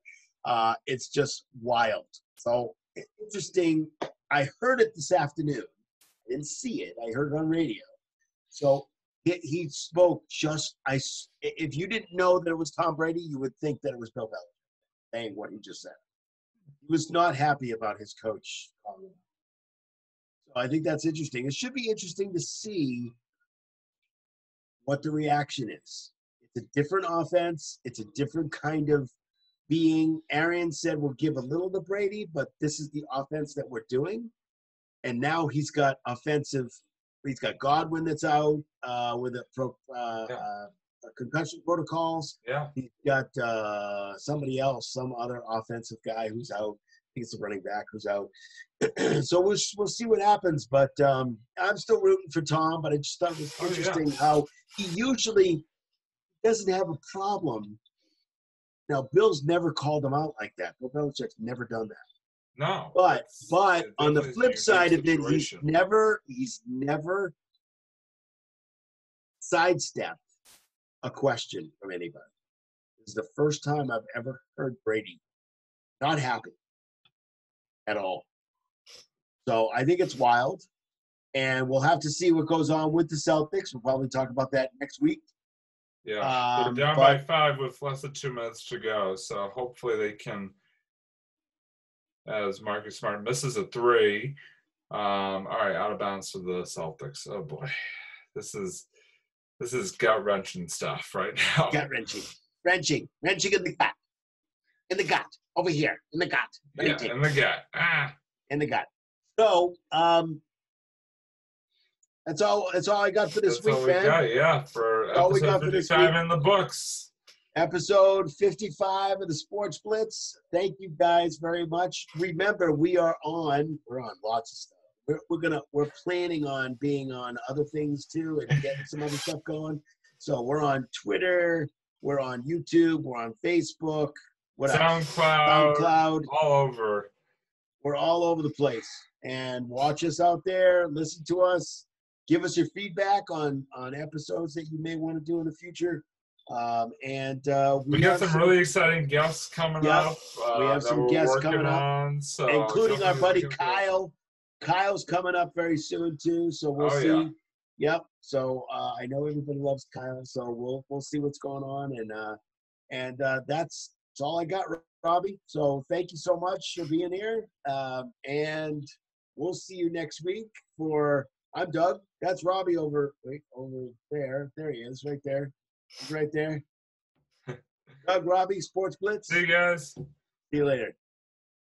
It's just wild. So interesting. I heard it this afternoon. I didn't see it. I heard it on radio. So he spoke if you didn't know that it was Tom Brady, you would think that it was Bill Belichick saying what he just said. He was not happy about his coach. So I think that's interesting. It should be interesting to see what the reaction is. It's a different offense. It's a different kind of being. Arian said we'll give a little to Brady, but this is the offense that we're doing. And now he's got Godwin that's out with concussion protocols. Yeah. He's got somebody else, some other offensive guy who's out. I think it's a running back who's out. So we'll see what happens. But I'm still rooting for Tom. But I just thought it was interesting how he usually doesn't have a problem. Now, Bill's never called him out like that. Bill Belichick's never done that. No. But on the flip side of it, he's never sidestepped a question from anybody. This is the first time I've ever heard Brady not happy at all. So I think it's wild, and we'll have to see what goes on with the Celtics. We'll probably talk about that next week. Yeah, they're down by 5 with less than 2 minutes to go, so hopefully they can, as Marcus Smart misses a 3. All right, out of bounds for the Celtics. Oh boy, this is gut-wrenching stuff right now. Gut-wrenching in the gut, over here in the gut. Yeah, in the gut. In the gut. So that's all I got for this week, man. That's all we got, yeah, for episode 55 in the books. Episode 55 of the Sports Blitz. Thank you guys very much. Remember, we're on lots of stuff. We're planning on being on other things too and getting some other stuff going. So we're on Twitter, we're on YouTube, we're on Facebook, SoundCloud, all over. We're all over the place. And watch us out there, listen to us, give us your feedback on episodes that you may want to do in the future. We got some really exciting guests coming up. We have some guests coming up, including our buddy Kyle. Kyle's coming up very soon too, so we'll see. Yeah. Yep. So I know everybody loves Kyle, so we'll see what's going on, and that's all I got, Robbie. So thank you so much for being here, and we'll see you next week. I'm Doug. That's Robbie over there. There he is, right there. He's right there. Doug, Robbie, Sports Blitz. See you guys. See you later.